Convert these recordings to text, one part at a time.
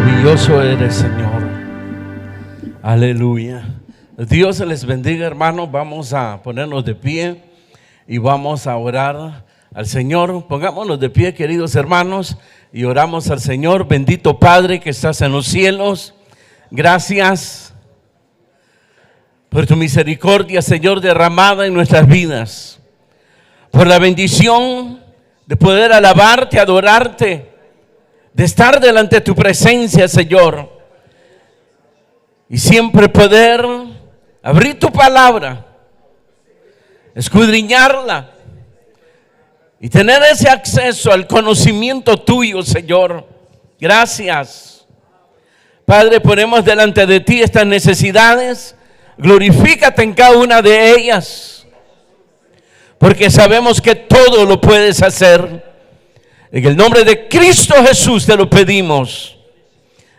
Maravilloso eres, Señor. Aleluya. Dios les bendiga, hermanos. Vamos a ponernos de pie y vamos a orar al Señor. Pongámonos de pie, queridos hermanos, y oramos al Señor. Bendito Padre que estás en los cielos, gracias por tu misericordia, Señor, derramada en nuestras vidas, por la bendición de poder alabarte, adorarte, de estar delante de tu presencia, Señor, y siempre poder abrir tu palabra, escudriñarla y tener ese acceso al conocimiento tuyo, Señor. Gracias, Padre. Ponemos delante de ti estas necesidades. Glorifícate en cada una de ellas, porque sabemos que todo lo puedes hacer. En el nombre de Cristo Jesús te lo pedimos.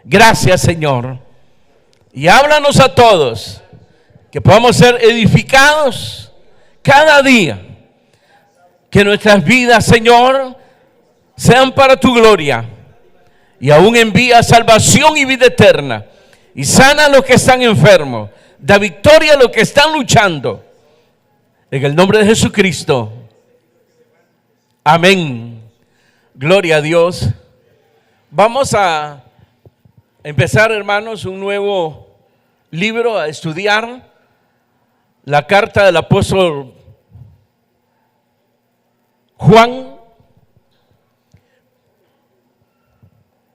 Gracias, Señor. Y háblanos a todos, que podamos ser edificados cada día. Que nuestras vidas, Señor, sean para tu gloria. Y aún envía salvación y vida eterna. Y sana a los que están enfermos. Da victoria a los que están luchando. En el nombre de Jesucristo. Amén. Gloria a Dios. Vamos a empezar, hermanos, un nuevo libro, a estudiar la carta del apóstol Juan.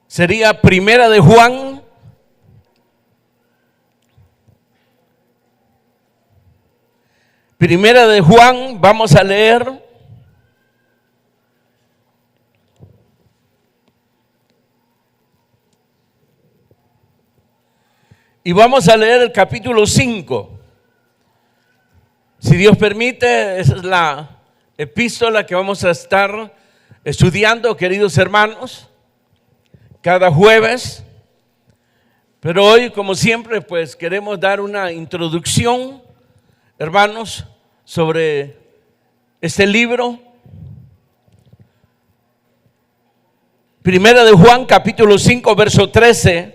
Sería Primera de Juan. Primera de Juan, vamos a leer y vamos a leer el capítulo 5. Si Dios permite, esa es la epístola que vamos a estar estudiando, queridos hermanos, cada jueves. Pero hoy, como siempre, pues queremos dar una introducción, hermanos, sobre este libro. Primera de Juan, capítulo 5, verso 13.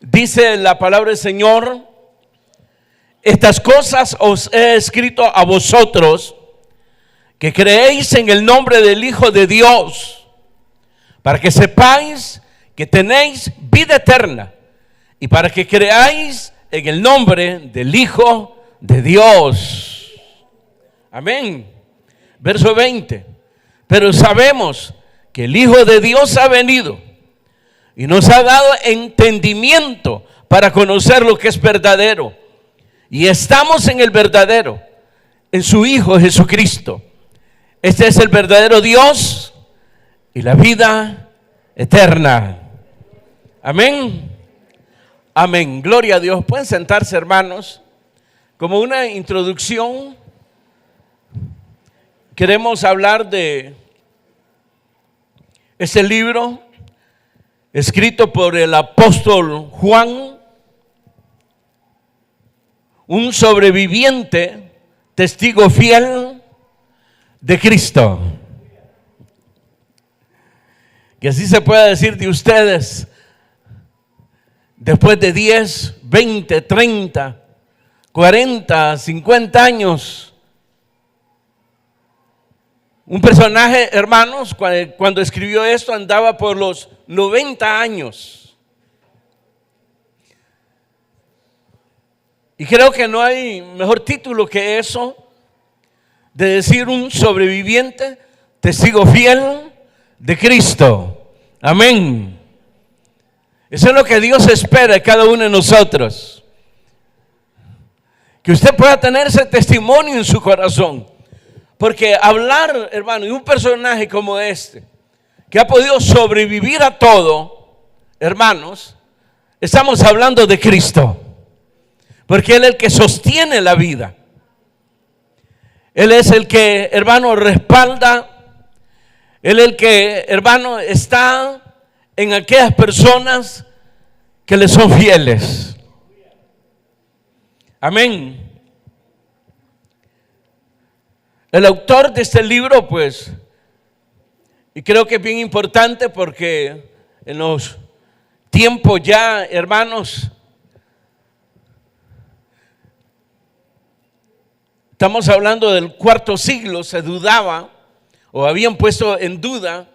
Dice la palabra del Señor: estas cosas os he escrito a vosotros que creéis en el nombre del Hijo de Dios, para que sepáis que tenéis vida eterna, y para que creáis en el nombre del Hijo de Dios. Amén. Verso 20. Pero sabemos que el Hijo de Dios ha venido y nos ha dado entendimiento para conocer lo que es verdadero. Y estamos en el verdadero, en su Hijo Jesucristo. Este es el verdadero Dios y la vida eterna. Amén. Amén. Gloria a Dios. Pueden sentarse, hermanos. Como una introducción, queremos hablar de este libro escrito por el apóstol Juan, un sobreviviente, testigo fiel de Cristo. Que así se pueda decir de ustedes, después de 10, 20, 30, 40, 50 años. Un personaje, hermanos, cuando escribió esto andaba por los 90 años. Y creo que no hay mejor título que eso, de decir un sobreviviente, testigo fiel de Cristo. Amén. Eso es lo que Dios espera de cada uno de nosotros. Que usted pueda tener ese testimonio en su corazón. Porque hablar, hermano, de un personaje como este, que ha podido sobrevivir a todo, hermanos, estamos hablando de Cristo. Porque Él es el que sostiene la vida. Él es el que, hermano, respalda. Él es el que, hermano, está en aquellas personas que le son fieles. Amén. El autor de este libro, pues, y creo que es bien importante porque en los tiempo ya, hermanos, estamos hablando del cuarto siglo, se dudaba o habían puesto en duda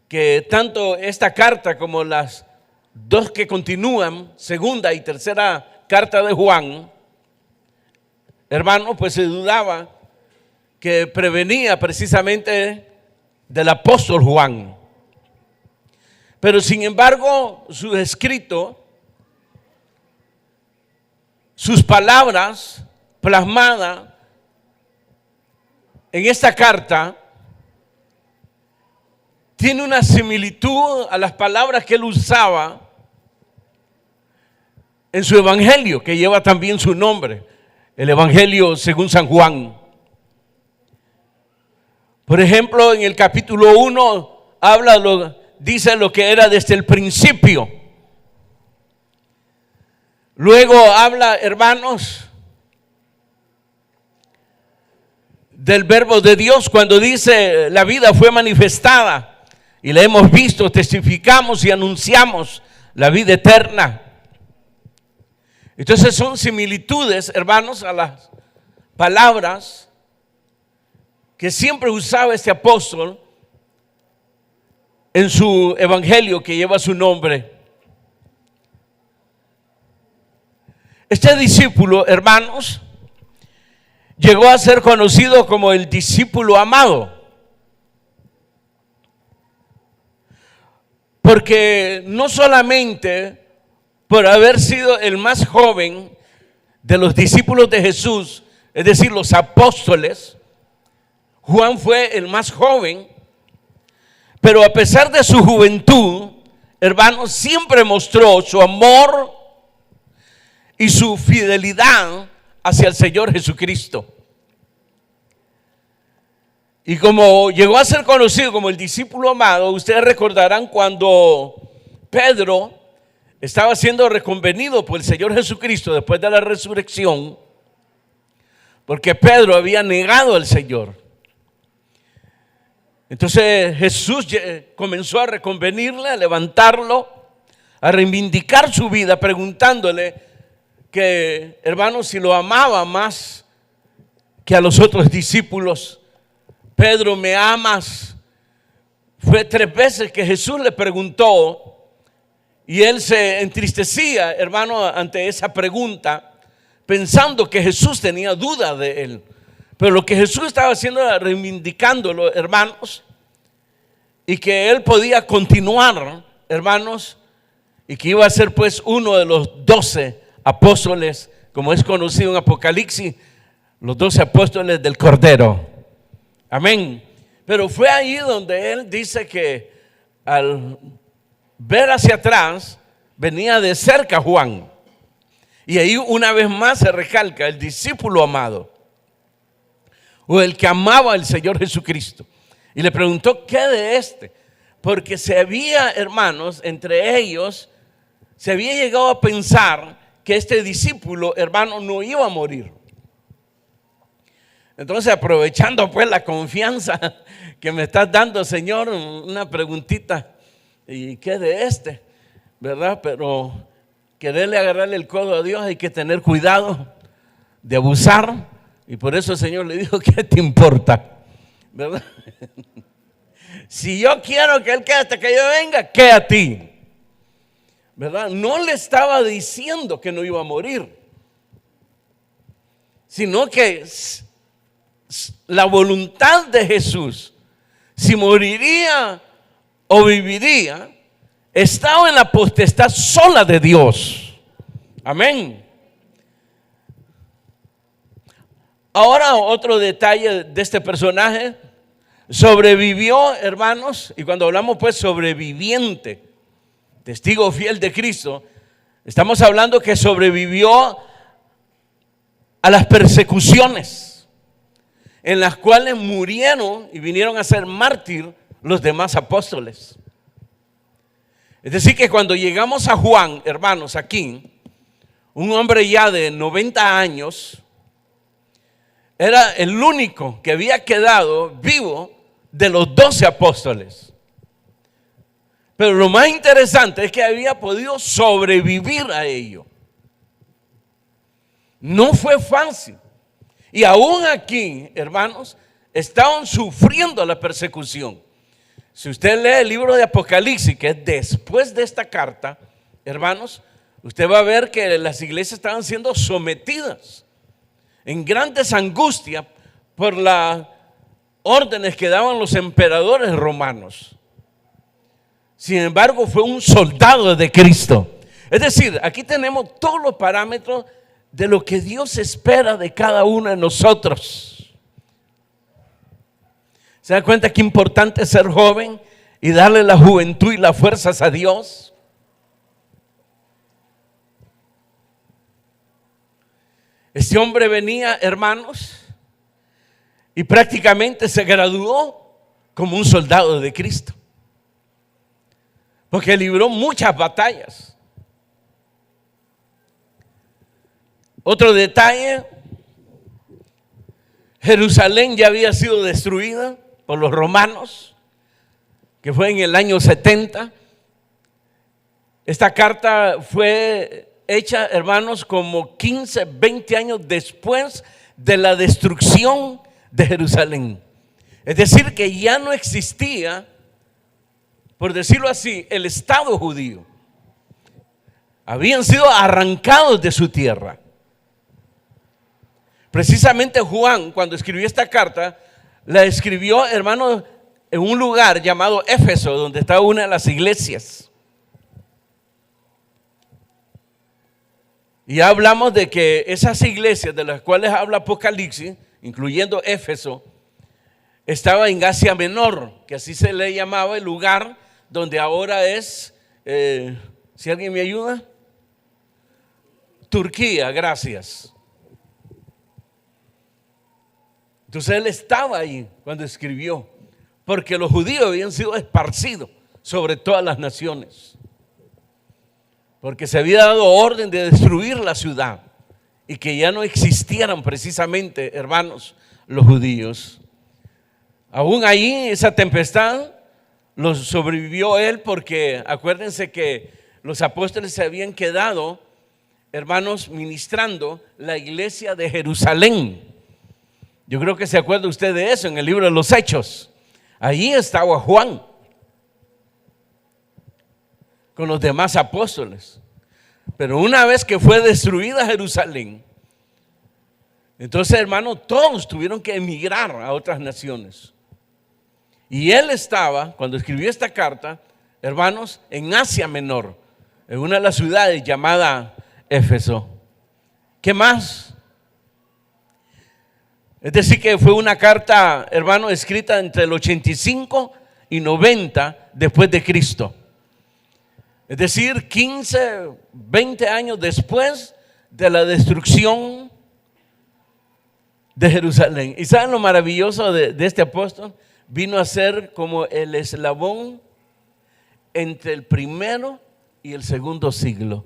que tanto esta carta como las dos que continúan, segunda y tercera carta de Juan, hermano, pues se dudaba que prevenía precisamente del apóstol Juan. Pero sin embargo, su escrito, sus palabras plasmadas en esta carta, tiene una similitud a las palabras que él usaba en su evangelio, que lleva también su nombre, el Evangelio según San Juan. Por ejemplo, en el capítulo 1 dice lo que era desde el principio. Luego habla, hermanos, del verbo de Dios cuando dice la vida fue manifestada y la hemos visto, testificamos y anunciamos la vida eterna. Entonces son similitudes, hermanos, a las palabras que siempre usaba este apóstol en su evangelio que lleva su nombre. Este discípulo, hermanos, llegó a ser conocido como el discípulo amado, porque no solamente por haber sido el más joven de los discípulos de Jesús, es decir, los apóstoles, Juan fue el más joven, pero a pesar de su juventud, hermanos, siempre mostró su amor y su fidelidad hacia el Señor Jesucristo. Y como llegó a ser conocido como el discípulo amado, ustedes recordarán cuando Pedro estaba siendo reconvenido por el Señor Jesucristo después de la resurrección, porque Pedro había negado al Señor. Entonces Jesús comenzó a reconvenirle, a levantarlo, a reivindicar su vida, preguntándole que, hermanos, si lo amaba más que a los otros discípulos. Pedro, ¿me amas? Fue 3 veces que Jesús le preguntó. Y él se entristecía, hermano, ante esa pregunta, pensando que Jesús tenía duda de él. Pero lo que Jesús estaba haciendo era reivindicándolo, hermanos, y que él podía continuar, hermanos, y que iba a ser pues uno de los 12 apóstoles, como es conocido en Apocalipsis, los 12 apóstoles del Cordero. Amén. Pero fue ahí donde él dice que al ver hacia atrás, venía de cerca Juan. Y ahí una vez más se recalca el discípulo amado, o el que amaba al Señor Jesucristo. Y le preguntó, ¿qué de este? Porque se había, hermanos, entre ellos, se había llegado a pensar que este discípulo, hermano, no iba a morir. Entonces, aprovechando pues la confianza que me estás dando, Señor, una preguntita. ¿Y qué de este? ¿Verdad? Pero quererle agarrarle el codo a Dios hay que tener cuidado de abusar. Y por eso el Señor le dijo, ¿qué te importa? ¿Verdad? Si yo quiero que Él quede hasta que yo venga, ¿qué a ti? ¿Verdad? No le estaba diciendo que no iba a morir, sino que la voluntad de Jesús, si moriría o viviría, estaba en la potestad sola de Dios. Amén. Ahora otro detalle de este personaje: sobrevivió, hermanos, y cuando hablamos pues sobreviviente, testigo fiel de Cristo, estamos hablando que sobrevivió a las persecuciones en las cuales murieron y vinieron a ser mártir los demás apóstoles. Es decir, que cuando llegamos a Juan, hermanos, aquí, un hombre ya de 90 años, era el único que había quedado vivo de los 12 apóstoles. Pero lo más interesante es que había podido sobrevivir a ello. No fue fácil. Y aún aquí, hermanos, estaban sufriendo la persecución. Si usted lee el libro de Apocalipsis, que es después de esta carta, hermanos, usted va a ver que las iglesias estaban siendo sometidas en grandes angustias por las órdenes que daban los emperadores romanos. Sin embargo, fue un soldado de Cristo. Es decir, aquí tenemos todos los parámetros de lo que Dios espera de cada uno de nosotros. ¿Se da cuenta qué importante es ser joven y darle la juventud y las fuerzas a Dios? Este hombre venía, hermanos, y prácticamente se graduó como un soldado de Cristo, porque libró muchas batallas. Otro detalle: Jerusalén ya había sido destruida por los romanos, que fue en el año 70. Esta carta fue hecha, hermanos, como 15, 20 años después de la destrucción de Jerusalén. Es decir, que ya no existía, por decirlo así, el Estado judío. Habían sido arrancados de su tierra. Precisamente Juan, cuando escribió esta carta, la escribió, hermanos, en un lugar llamado Éfeso, donde estaba una de las iglesias. Y ya hablamos de que esas iglesias de las cuales habla Apocalipsis, incluyendo Éfeso, estaba en Asia Menor, que así se le llamaba el lugar donde ahora es, si alguien me ayuda, Turquía, gracias. Entonces él estaba ahí cuando escribió, porque los judíos habían sido esparcidos sobre todas las naciones, porque se había dado orden de destruir la ciudad y que ya no existieran precisamente, hermanos, los judíos. Aún ahí esa tempestad los sobrevivió él, porque acuérdense que los apóstoles se habían quedado, hermanos, ministrando la iglesia de Jerusalén. Yo creo que se acuerda usted de eso en el libro de los Hechos. Allí estaba Juan con los demás apóstoles. Pero una vez que fue destruida Jerusalén, entonces, hermanos, todos tuvieron que emigrar a otras naciones. Y él estaba, cuando escribió esta carta, hermanos, en Asia Menor, en una de las ciudades llamada Éfeso. ¿Qué más? Es decir, que fue una carta, hermano, escrita entre el 85 y 90 después de Cristo. Es decir, 15, 20 años después de la destrucción de Jerusalén. ¿Y saben lo maravilloso de este apóstol? Vino a ser como el eslabón entre el primero y el segundo siglo.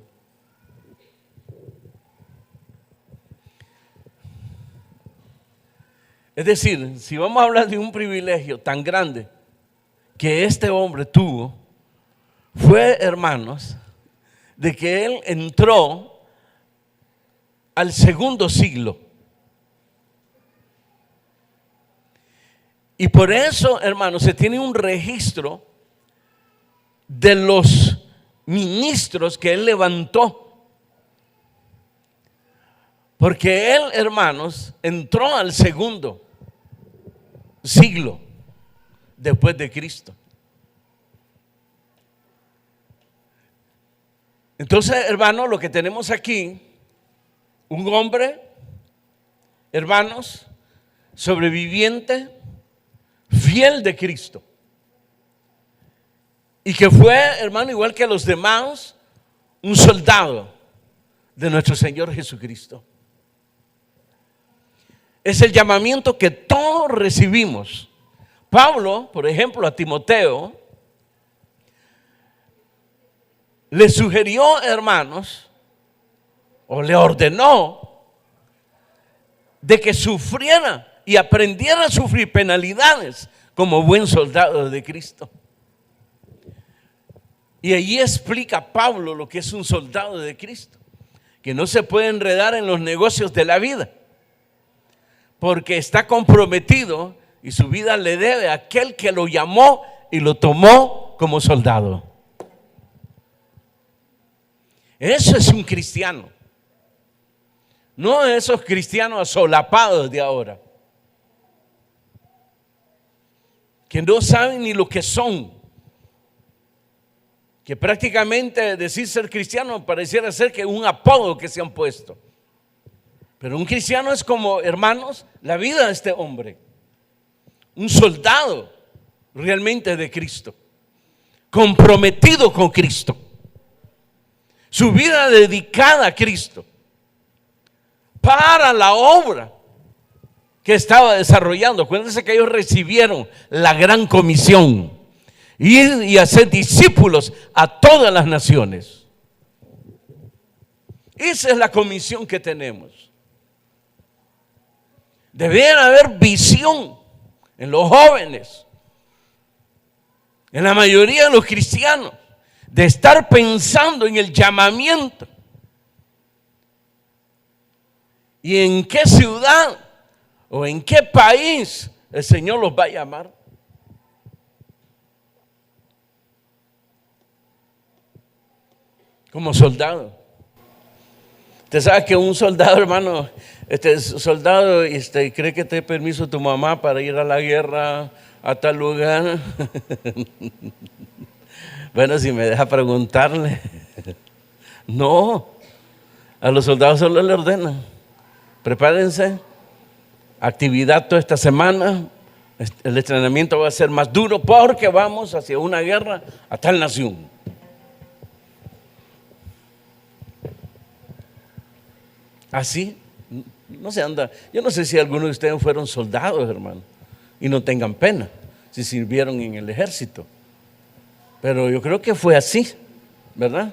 Es decir, si vamos a hablar de un privilegio tan grande que este hombre tuvo, fue, hermanos, de que él entró al segundo siglo. Y por eso, hermanos, se tiene un registro de los ministros que él levantó. Porque él, hermanos, entró al segundo siglo después de Cristo. Entonces, hermanos, lo que tenemos aquí, un hombre, hermanos, sobreviviente, fiel de Cristo, y que fue, hermano, igual que los demás, un soldado de nuestro Señor Jesucristo. Es el llamamiento que todos recibimos. Pablo, por ejemplo, a Timoteo le sugirió, hermanos, o le ordenó de que sufriera y aprendiera a sufrir penalidades como buen soldado de Cristo. Y allí explica Pablo lo que es un soldado de Cristo, que no se puede enredar en los negocios de la vida, porque está comprometido y su vida le debe a aquel que lo llamó y lo tomó como soldado. Eso es un cristiano, no esos cristianos asolapados de ahora, que no saben ni lo que son, que prácticamente decir ser cristiano pareciera ser que un apodo que se han puesto. Pero un cristiano es como, hermanos, la vida de este hombre, un soldado realmente de Cristo, comprometido con Cristo, su vida dedicada a Cristo para la obra que estaba desarrollando. Acuérdense que ellos recibieron la gran comisión: ir y hacer discípulos a todas las naciones. Esa es la comisión que tenemos. Debería haber visión en los jóvenes, en la mayoría de los cristianos, de estar pensando en el llamamiento y en qué ciudad o en qué país el Señor los va a llamar. Como soldado. Usted sabe que un soldado, hermano, soldado cree que te dé permiso tu mamá para ir a la guerra a tal lugar. Bueno, si me deja preguntarle. No, a los soldados solo le ordenan: prepárense, actividad toda esta semana, el entrenamiento va a ser más duro porque vamos hacia una guerra a tal nación. Así no se anda. Yo no sé si algunos de ustedes fueron soldados, hermano, y no tengan pena si sirvieron en el ejército, pero yo creo que fue así, ¿verdad?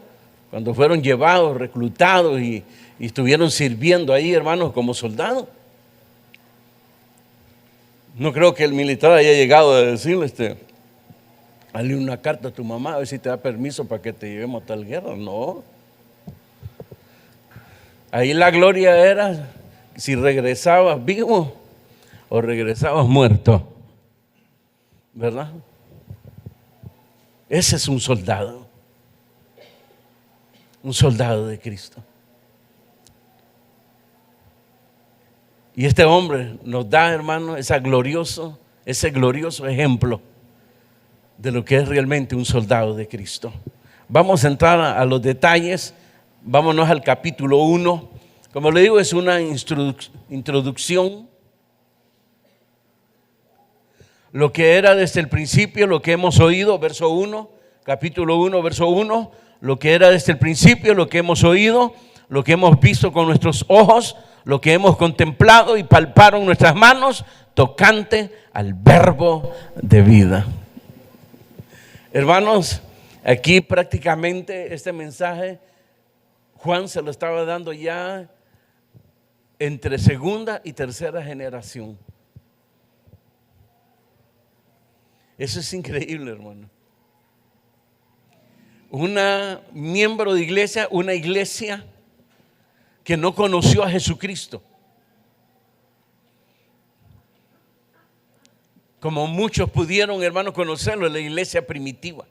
Cuando fueron llevados, reclutados y estuvieron sirviendo ahí, hermanos, como soldados. No creo que el militar haya llegado a decirle, dale una carta a tu mamá a ver si te da permiso para que te llevemos a tal guerra. No. Ahí la gloria era si regresabas vivo o regresabas muerto, ¿verdad? Ese es un soldado de Cristo. Y este hombre nos da, hermano, ese glorioso ejemplo de lo que es realmente un soldado de Cristo. Vamos a entrar a los detalles. Vámonos al capítulo 1. Como le digo, es una introducción. Lo que era desde el principio, lo que hemos oído, verso 1, capítulo 1, verso 1. Lo que era desde el principio, lo que hemos oído, lo que hemos visto con nuestros ojos, lo que hemos contemplado y palparon nuestras manos, tocante al verbo de vida. Hermanos, aquí prácticamente este mensaje Juan se lo estaba dando ya entre segunda y tercera generación. Eso es increíble, hermano. Una miembro de iglesia, una iglesia que no conoció a Jesucristo, como muchos pudieron, hermano, conocerlo en la iglesia primitiva,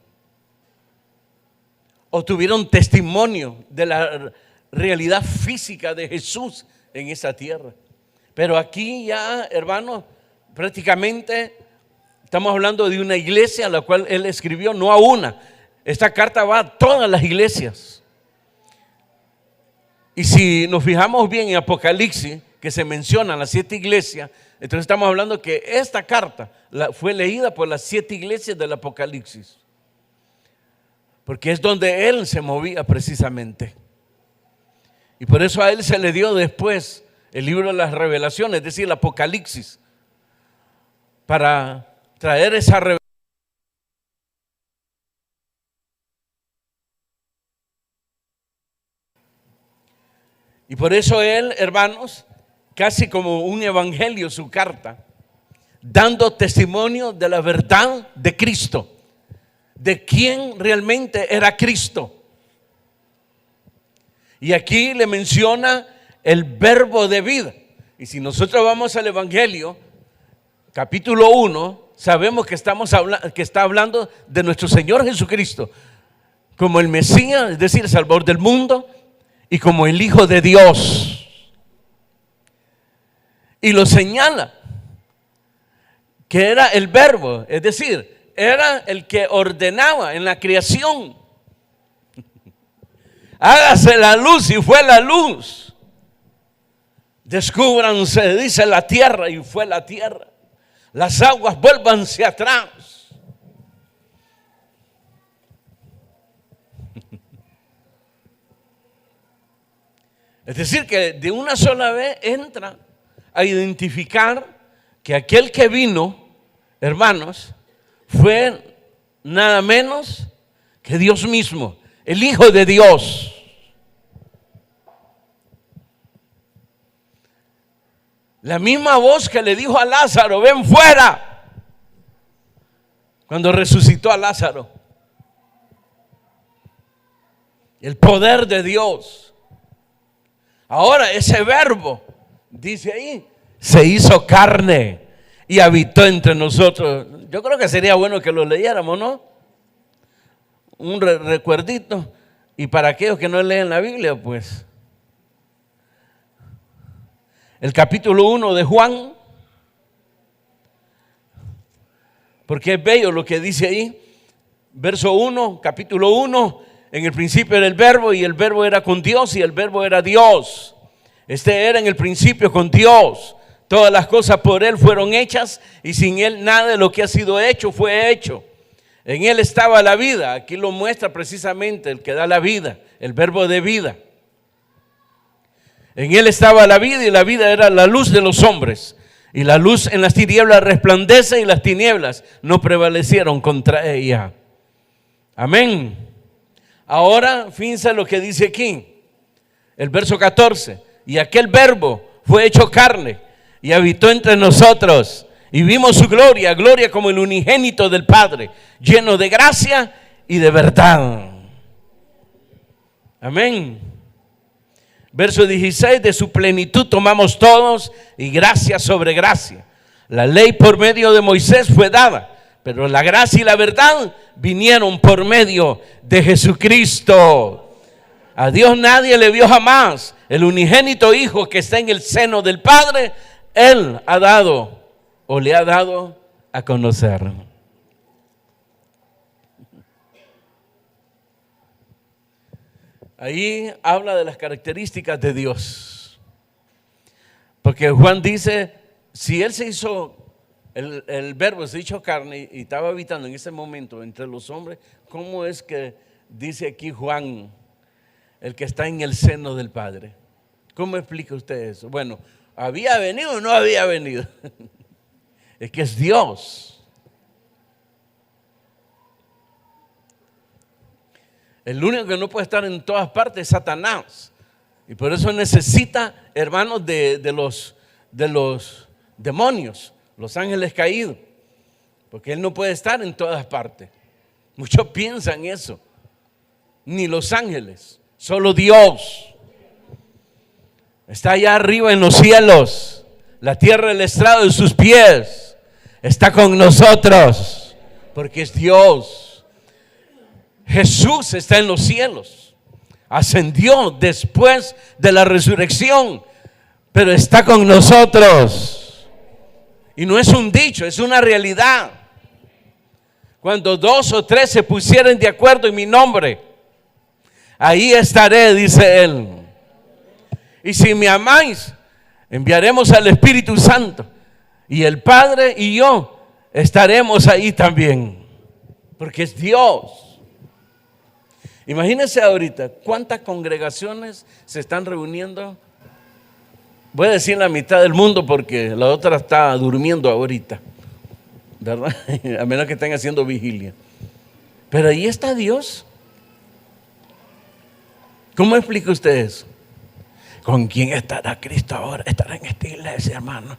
o tuvieron testimonio de la realidad física de Jesús en esa tierra. Pero aquí ya, hermano, prácticamente estamos hablando de una iglesia a la cual él escribió, no a una. Esta carta va a todas las iglesias. Y si nos fijamos bien en Apocalipsis, que se mencionan las 7 iglesias, entonces estamos hablando que esta carta fue leída por las 7 iglesias del Apocalipsis, porque es donde él se movía precisamente. Y por eso a él se le dio después el libro de las revelaciones, es decir, el Apocalipsis, para traer esa revelación. Y por eso él, hermanos, casi como un evangelio, su carta, dando testimonio de la verdad de Cristo, de quién realmente era Cristo. Y aquí le menciona el verbo de vida. Y si nosotros vamos al Evangelio, capítulo 1, sabemos que está hablando de nuestro Señor Jesucristo como el Mesías, es decir, el Salvador del mundo, y como el Hijo de Dios. Y lo señala que era el verbo, es decir, era el que ordenaba en la creación. Hágase la luz, y fue la luz. Descúbranse, dice, la tierra, y fue la tierra. Las aguas vuélvanse atrás. Es decir, que de una sola vez entra a identificar que aquel que vino, hermanos, fue nada menos que Dios mismo, el Hijo de Dios. La misma voz que le dijo a Lázaro, ven fuera, cuando resucitó a Lázaro. El poder de Dios. Ahora ese verbo, dice ahí, se hizo carne y habitó entre nosotros. Yo creo que sería bueno que lo leyéramos, ¿no? Un recuerdito. Y para aquellos que no leen la Biblia, pues el capítulo 1 de Juan, porque es bello lo que dice ahí. Verso 1, capítulo 1, en el principio era el verbo, y el verbo era con Dios, y el verbo era Dios. Este era en el principio con Dios. Todas las cosas por Él fueron hechas, y sin Él nada de lo que ha sido hecho fue hecho. En Él estaba la vida. Aquí lo muestra precisamente el que da la vida, el verbo de vida. En Él estaba la vida, y la vida era la luz de los hombres. Y la luz en las tinieblas resplandece, y las tinieblas no prevalecieron contra ella. Amén. Ahora, fíjense lo que dice aquí, el verso 14. Y aquel verbo fue hecho carne y habitó entre nosotros. Y vimos su gloria, gloria como el unigénito del Padre, lleno de gracia y de verdad. Amén. Verso 16, de su plenitud tomamos todos, y gracia sobre gracia. La ley por medio de Moisés fue dada, pero la gracia y la verdad vinieron por medio de Jesucristo. A Dios nadie le vio jamás. El unigénito Hijo que está en el seno del Padre, Él ha dado o le ha dado a conocer. Ahí habla de las características de Dios. Porque Juan dice, si Él se hizo, el verbo se hizo carne y estaba habitando en ese momento entre los hombres, ¿cómo es que dice aquí Juan, el que está en el seno del Padre? ¿Cómo explica usted eso? Bueno, ¿había venido o no había venido? Es que es Dios. El único que no puede estar en todas partes es Satanás. Y por eso necesita, hermanos, de los demonios, los ángeles caídos. Porque él no puede estar en todas partes. Muchos piensan eso. Ni los ángeles, solo Dios. Está allá arriba en los cielos. La tierra el estrado de sus pies. Está con nosotros, porque es Dios. Jesús está en los cielos, ascendió después de la resurrección, pero está con nosotros. Y no es un dicho, es una realidad. Cuando 2 o 3 se pusieren de acuerdo en mi nombre, ahí estaré, dice Él. Y si me amáis, enviaremos al Espíritu Santo, y el Padre y yo estaremos ahí también, porque es Dios. Imagínense ahorita cuántas congregaciones se están reuniendo. Voy a decir la mitad del mundo porque la otra está durmiendo ahorita, ¿verdad? A menos que estén haciendo vigilia. Pero ahí está Dios. ¿Cómo explica usted eso? ¿Con quién estará Cristo ahora? Estará en esta iglesia, hermano.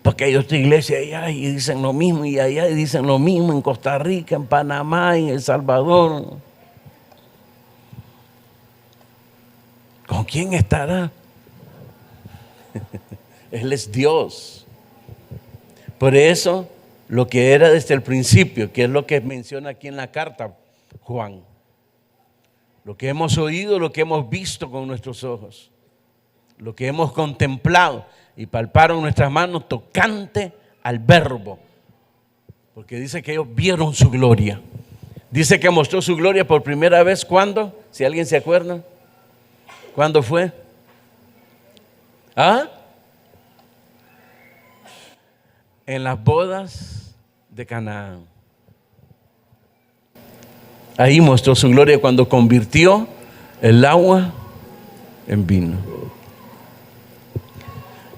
Porque hay otra iglesia allá y dicen lo mismo, y allá y dicen lo mismo, en Costa Rica, en Panamá, en El Salvador. ¿Con quién estará? Él es Dios. Por eso, lo que era desde el principio, que es lo que menciona aquí en la carta Juan, lo que hemos oído, lo que hemos visto con nuestros ojos, lo que hemos contemplado y palparon nuestras manos tocante al Verbo, porque dice que ellos vieron su gloria. Dice que mostró su gloria por primera vez, ¿cuándo? Si alguien se acuerda, ¿cuándo fue? ¿Ah? En las bodas de Canaán. Ahí mostró su gloria cuando convirtió el agua en vino.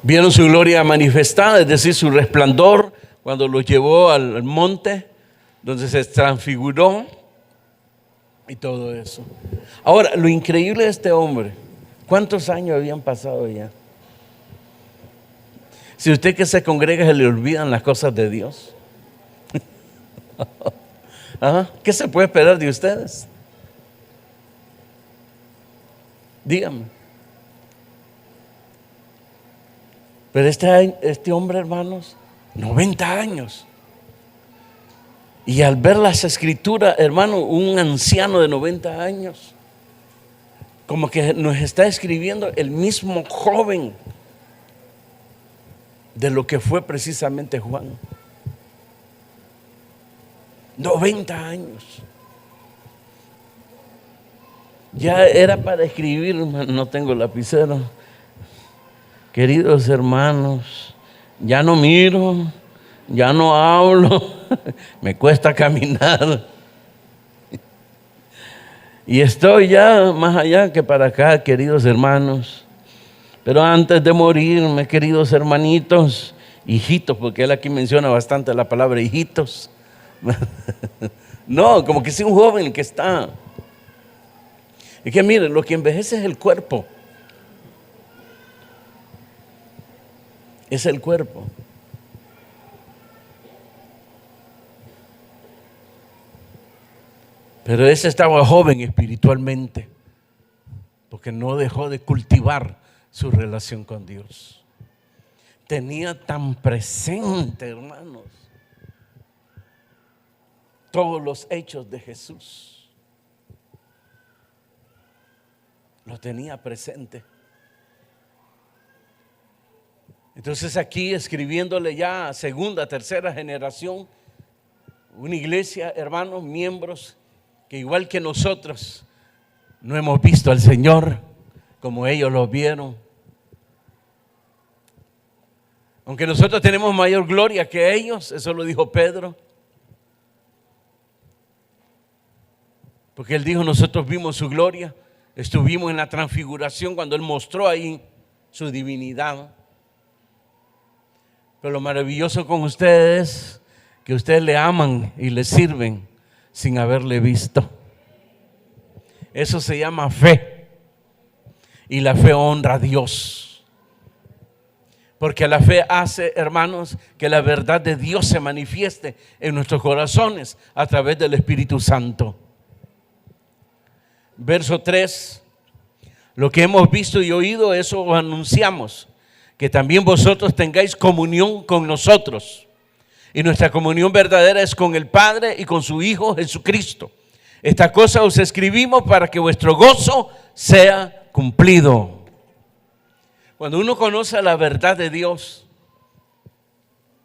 Vieron su gloria manifestada, es decir, su resplandor, cuando los llevó al monte, donde se transfiguró y todo eso. Ahora, lo increíble de este hombre, ¿cuántos años habían pasado ya? Si usted que se congrega se le olvidan las cosas de Dios. ¿Ah? ¿Qué se puede esperar de ustedes? Dígame. Pero este hombre, hermanos, 90 años. Y al ver las escrituras, hermano, un anciano de 90 años, como que nos está escribiendo el mismo joven de lo que fue precisamente Juan. 90 años. Ya era para escribir, no tengo lapicero. Queridos hermanos, ya no miro, ya no hablo, me cuesta caminar. Y estoy ya más allá que para acá, queridos hermanos. Pero antes de morirme, queridos hermanitos, hijitos, porque él aquí menciona bastante la palabra hijitos. No, como que si un joven que está. Es que mire, lo que envejece es el cuerpo. Es el cuerpo. Pero ese estaba joven espiritualmente, porque no dejó de cultivar su relación con Dios. Tenía tan presente, hermanos, todos los hechos de Jesús. Lo tenía presente. Entonces aquí escribiéndole ya a segunda, tercera generación, una iglesia, hermanos, miembros que igual que nosotros no hemos visto al Señor como ellos lo vieron. Aunque nosotros tenemos mayor gloria que ellos, eso lo dijo Pedro. Porque él dijo, nosotros vimos su gloria, estuvimos en la transfiguración cuando él mostró ahí su divinidad. Pero lo maravilloso con ustedes es que ustedes le aman y le sirven sin haberle visto. Eso se llama fe. Y la fe honra a Dios. Porque la fe hace, hermanos, que la verdad de Dios se manifieste en nuestros corazones a través del Espíritu Santo. Verso 3. Lo que hemos visto y oído, eso os anunciamos, que también vosotros tengáis comunión con nosotros. Y nuestra comunión verdadera es con el Padre y con su Hijo Jesucristo. Esta cosa os escribimos para que vuestro gozo sea cumplido. Cuando uno conoce la verdad de Dios,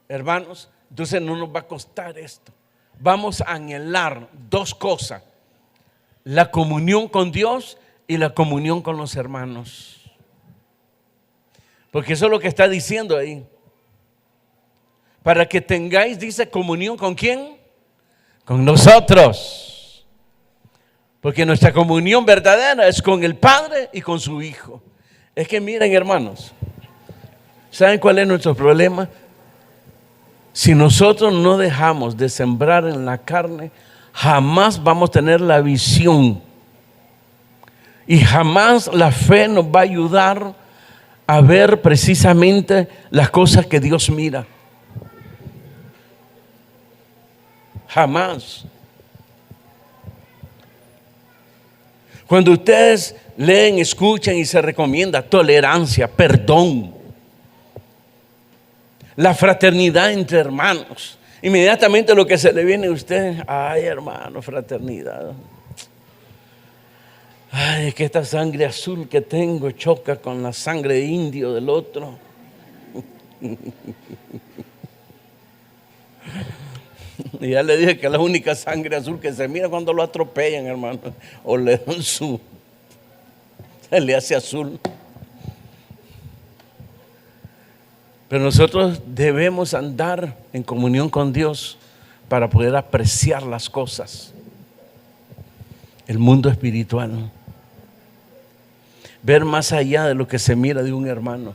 hermanos, entonces no nos va a costar esto. Vamos a anhelar dos cosas: la comunión con Dios y la comunión con los hermanos. Porque eso es lo que está diciendo ahí. Para que tengáis, dice, comunión ¿con quién? Con nosotros. Porque nuestra comunión verdadera es con el Padre y con su Hijo. Es que miren, hermanos, ¿saben cuál es nuestro problema? Si nosotros no dejamos de sembrar en la carne, jamás vamos a tener la visión. Y jamás la fe nos va a ayudar a ver precisamente las cosas que Dios mira. Jamás. Cuando ustedes leen, escuchan y se recomienda tolerancia, perdón, la fraternidad entre hermanos, inmediatamente lo que se le viene a usted, ay hermano, fraternidad. Ay, es que esta sangre azul que tengo choca con la sangre indio del otro. Y ya le dije que es la única sangre azul que se mira cuando lo atropellan, hermano, o le dan se le hace azul. Pero nosotros debemos andar en comunión con Dios para poder apreciar las cosas, el mundo espiritual, ver más allá de lo que se mira de un hermano,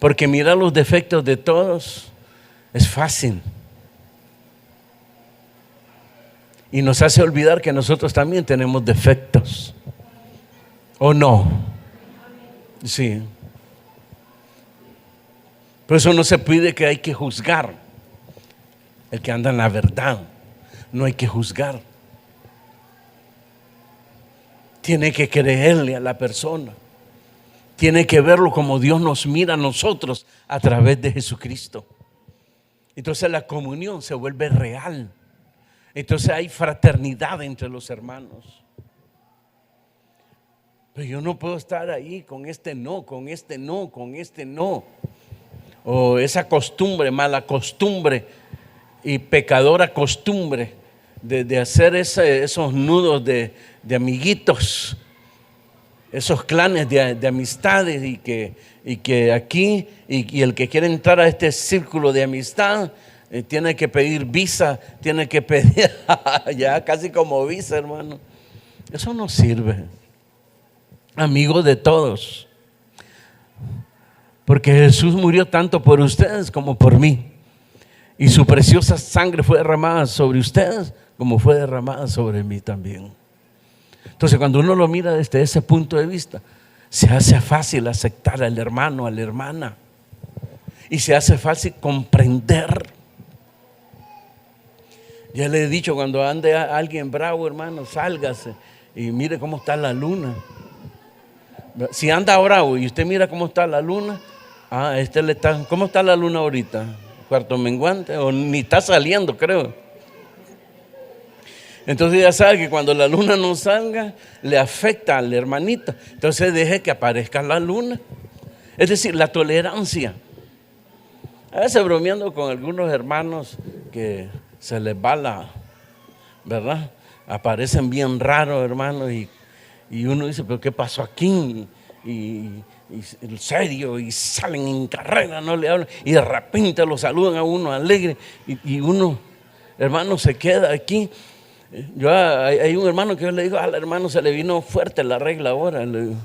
porque mirar los defectos de todos es fácil y nos hace olvidar que nosotros también tenemos defectos, ¿o no? Sí. Por eso no se pide que hay que juzgar. El que anda en la verdad, no hay que juzgar. Tiene que creerle a la persona. Tiene que verlo como Dios nos mira a nosotros a través de Jesucristo. Entonces la comunión se vuelve real. Entonces hay fraternidad entre los hermanos. Pero yo no puedo estar ahí con este no, con este no, con este no. O esa costumbre, mala costumbre y pecadora costumbre de hacer esos nudos de amiguitos, esos clanes de amistades y que aquí y el que quiere entrar a este círculo de amistad tiene que pedir visa, tiene que pedir ya casi como visa, hermano. Eso no sirve. Amigos de todos. Porque Jesús murió tanto por ustedes como por mí. Y su preciosa sangre fue derramada sobre ustedes como fue derramada sobre mí también. Entonces cuando uno lo mira desde ese punto de vista, se hace fácil aceptar al hermano, a la hermana. Y se hace fácil comprender. Ya le he dicho, cuando ande alguien bravo, hermano, sálgase y mire cómo está la luna. Si anda bravo y usted mira cómo está la luna, ¿cómo está la luna ahorita? ¿Cuarto menguante? O ni está saliendo, creo. Entonces ya sabe que cuando la luna no salga, le afecta al hermanito. Entonces deje que aparezca la luna. Es decir, la tolerancia. A veces bromeando con algunos hermanos que se les va ¿verdad? Aparecen bien raros, hermanos, y uno dice, pero ¿qué pasó aquí? Y serio, y salen en carrera, no le hablan, y de repente lo saludan a uno alegre, y uno, hermano, se queda aquí. Hay un hermano que yo le digo, al hermano se le vino fuerte la regla ahora, le digo,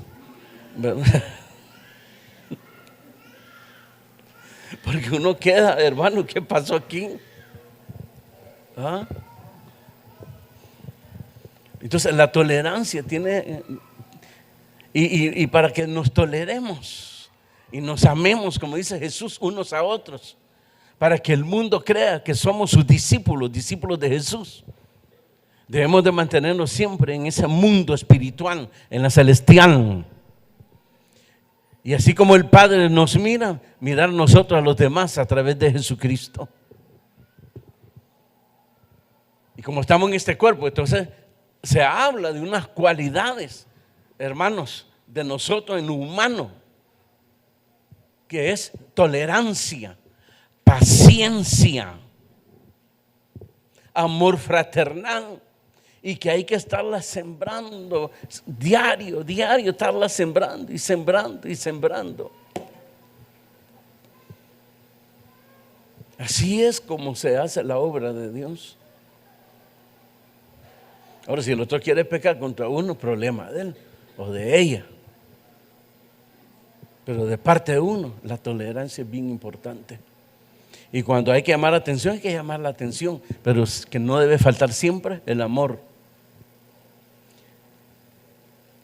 ¿verdad? Porque uno queda, hermano, ¿qué pasó aquí? ¿Ah? Entonces la tolerancia tiene, y para que nos toleremos y nos amemos, como dice Jesús, unos a otros, para que el mundo crea que somos sus discípulos, discípulos de Jesús, debemos de mantenernos siempre en ese mundo espiritual, en la celestial. Y así como el Padre nos mira, mirar nosotros a los demás a través de Jesucristo. Y como estamos en este cuerpo, entonces se habla de unas cualidades, hermanos, de nosotros en lo humano, que es tolerancia, paciencia, amor fraternal, y que hay que estarla sembrando diario, estarla sembrando y sembrando y sembrando. Así es como se hace la obra de Dios. Ahora, si el otro quiere pecar contra uno, problema de él o de ella. Pero de parte de uno, la tolerancia es bien importante. Y cuando hay que llamar la atención, hay que llamar la atención. Pero es que no debe faltar siempre el amor.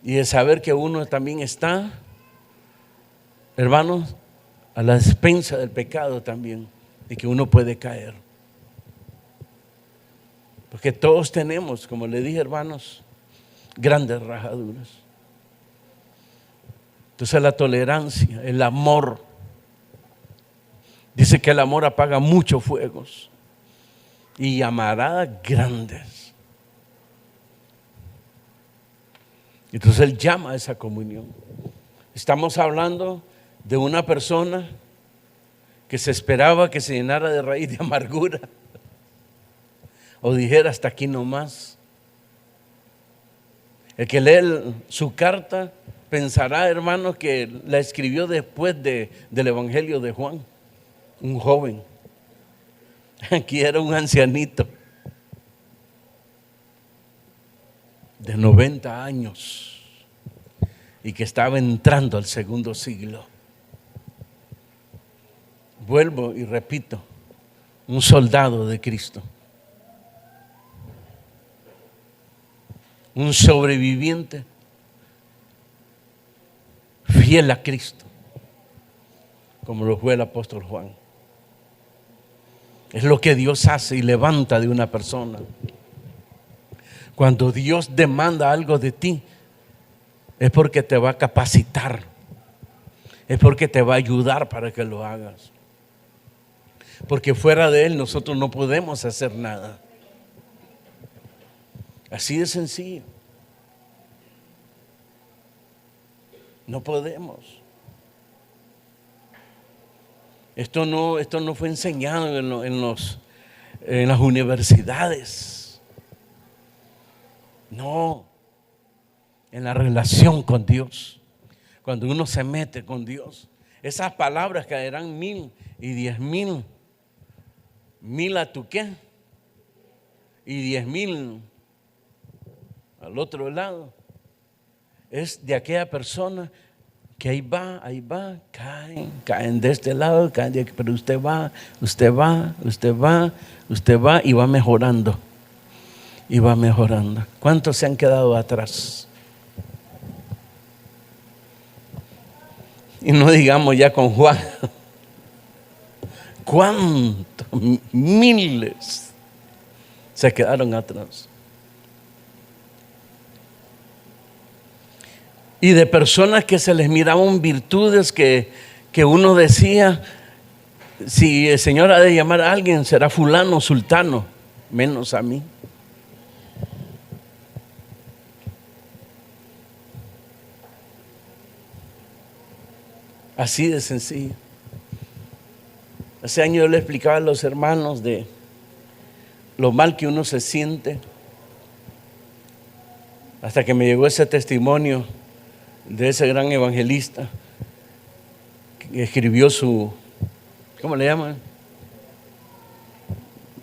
Y el saber que uno también está hermanos, a la despensa del pecado también, de que uno puede caer. Porque todos tenemos, como le dije, hermanos, grandes rajaduras. Entonces la tolerancia, el amor, dice que el amor apaga muchos fuegos y llamaradas grandes. Entonces Él llama a esa comunión. Estamos hablando de una persona que se esperaba que se llenara de raíz de amargura o dijera hasta aquí nomás. El que lee su carta pensará, hermano, que la escribió después del Evangelio de Juan, un joven. Aquí era un ancianito de 90 años y que estaba entrando al segundo siglo. Vuelvo y repito, un soldado de Cristo, un sobreviviente fiel a Cristo, como lo fue el apóstol Juan. Es lo que Dios hace y levanta de una persona. Cuando Dios demanda algo de ti, es porque te va a capacitar, es porque te va a ayudar para que lo hagas. Porque fuera de Él nosotros no podemos hacer nada. Así de sencillo. No podemos. Esto no fue enseñado en las universidades. No. En la relación con Dios. Cuando uno se mete con Dios, esas palabras caerán 1000 y 10,000. 1000 a tu qué y 10,000 al otro lado. Es de aquella persona que ahí va, caen de este lado, caen de aquí, pero usted va y va mejorando. Y va mejorando. ¿Cuántos se han quedado atrás? Y no digamos ya con Juan. ¿Cuántos? Miles se quedaron atrás. Y de personas que se les miraban virtudes que uno decía, si el Señor ha de llamar a alguien, será fulano, sultano, menos a mí. Así de sencillo. Hace años yo le explicaba a los hermanos de lo mal que uno se siente, hasta que me llegó ese testimonio de ese gran evangelista que escribió su, ¿cómo le llaman?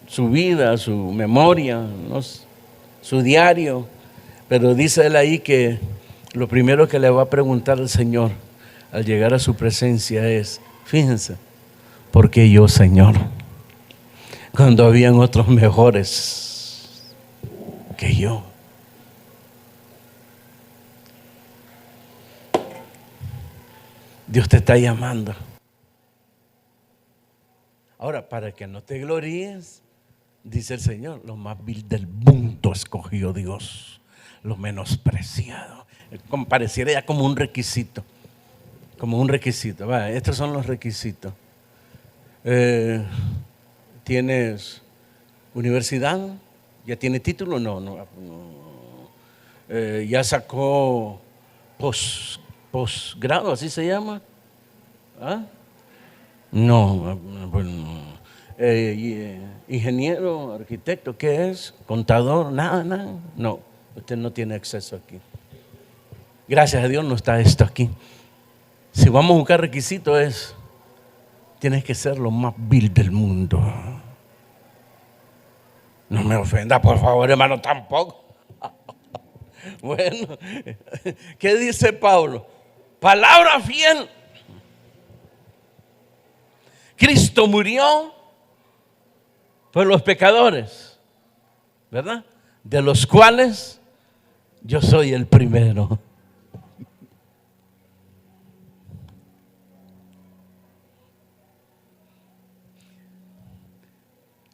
Su vida, su memoria, ¿no? Su diario. Pero dice él ahí que lo primero que le va a preguntar al Señor al llegar a su presencia es, fíjense, ¿por qué yo, Señor? Cuando habían otros mejores que yo. Dios te está llamando. Ahora, para que no te gloríes, dice el Señor, lo más vil del mundo escogió Dios, lo menospreciado. Pareciera ya como un requisito. Como un requisito. Va, estos son los requisitos. ¿Tienes universidad? ¿Ya tiene título? No. ¿Ya sacó posgrado, así se llama? ¿Ah? No. Ingeniero, arquitecto, ¿qué es? Contador, nada. No, usted no tiene acceso aquí. Gracias a Dios no está esto aquí. Si vamos a buscar requisitos tienes que ser lo más vil del mundo. No me ofenda, por favor, hermano, tampoco. Bueno, ¿qué dice Pablo? Palabra fiel. Cristo murió por los pecadores, ¿verdad? De los cuales yo soy el primero.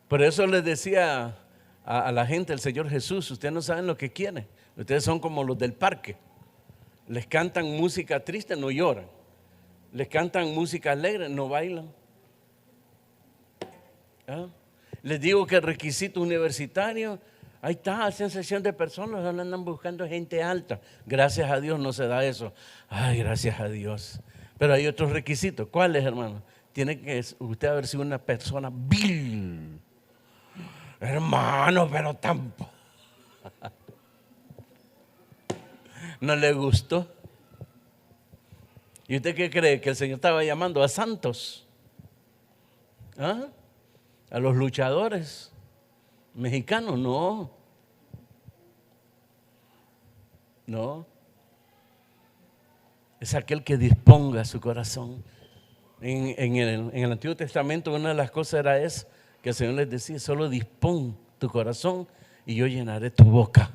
Por eso les decía a la gente, el Señor Jesús, ustedes no saben lo que quieren. Ustedes son como los del parque. Les cantan música triste, no lloran. Les cantan música alegre, no bailan. ¿Ah? Les digo que el requisito universitario, ahí está, sensación de personas, andan buscando gente alta. Gracias a Dios no se da eso. Ay, gracias a Dios. Pero hay otros requisitos. ¿Cuáles, hermano? Tiene que usted haber sido una persona vil. Hermano, pero tampoco. ¿No le gustó? ¿Y usted qué cree? ¿Que el Señor estaba llamando a santos? ¿Ah? ¿A los luchadores mexicanos? No. No. Es aquel que disponga su corazón. En el Antiguo Testamento una de las cosas era eso, que el Señor les decía: solo dispón tu corazón y yo llenaré tu boca.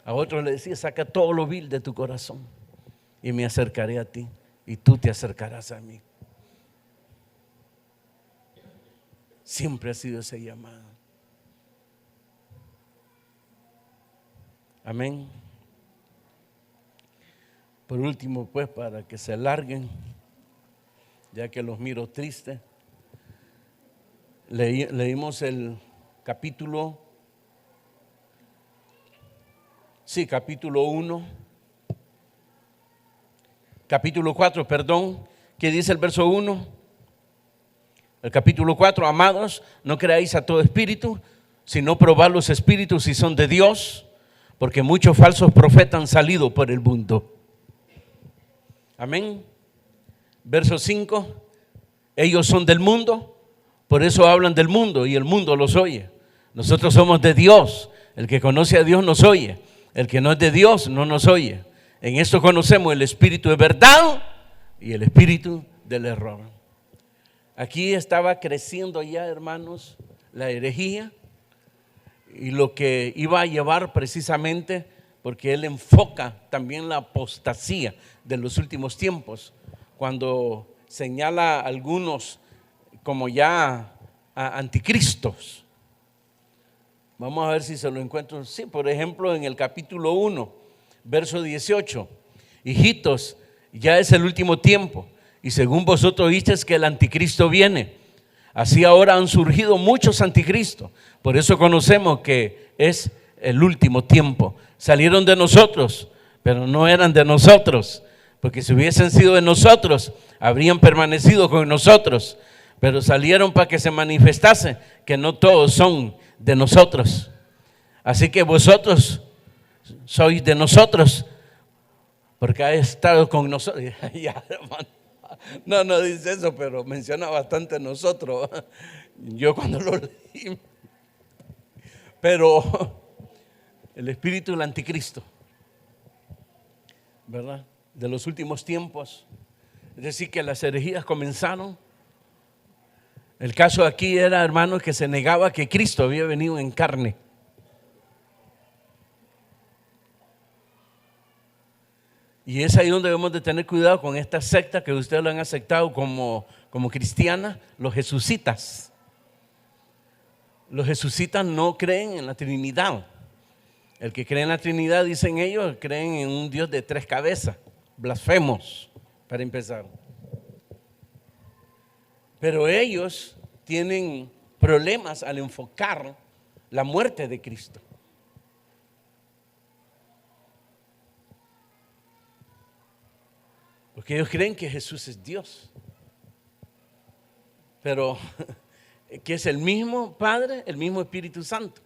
A otros le decía: saca todo lo vil de tu corazón y me acercaré a ti y tú te acercarás a mí. Siempre ha sido ese llamado. Amén. Por último, pues, para que se alarguen, ya que los miro tristes, leímos el capítulo 1, capítulo 4, perdón, que dice el verso 1, el capítulo 4: amados, no creáis a todo espíritu, sino probad los espíritus si son de Dios, porque muchos falsos profetas han salido por el mundo. Amén. Verso 5: ellos son del mundo, por eso hablan del mundo y el mundo los oye. Nosotros somos de Dios, el que conoce a Dios nos oye, el que no es de Dios no nos oye. En esto conocemos el espíritu de verdad y el espíritu del error. Aquí estaba creciendo ya, hermanos, la herejía y lo que iba a llevar precisamente, porque él enfoca también la apostasía de los últimos tiempos, cuando señala a algunos como ya anticristos. Vamos a ver si se lo encuentro. Sí, por ejemplo, en el capítulo 1, verso 18: hijitos, ya es el último tiempo, y según vosotros oísteis que el anticristo viene, así ahora han surgido muchos anticristos. Por eso conocemos que es el último tiempo. Salieron de nosotros, pero no eran de nosotros, porque si hubiesen sido de nosotros, habrían permanecido con nosotros. Pero salieron para que se manifestase que no todos son de nosotros. Así que vosotros sois de nosotros, porque ha estado con nosotros. Ya, hermano. No dice eso, pero menciona bastante nosotros. Yo cuando lo leí. Pero el espíritu del anticristo, ¿verdad? De los últimos tiempos. Es decir, que las herejías comenzaron. El caso aquí era, hermanos, que se negaba que Cristo había venido en carne. Y es ahí donde debemos de tener cuidado con esta secta que ustedes lo han aceptado como cristiana, los jesucitas. Los jesucitas no creen en la Trinidad. El que cree en la Trinidad, dicen ellos, creen en un Dios de 3 cabezas. Blasfemos, para empezar. Pero ellos tienen problemas al enfocar la muerte de Cristo. Porque ellos creen que Jesús es Dios. Pero que es el mismo Padre, el mismo Espíritu Santo.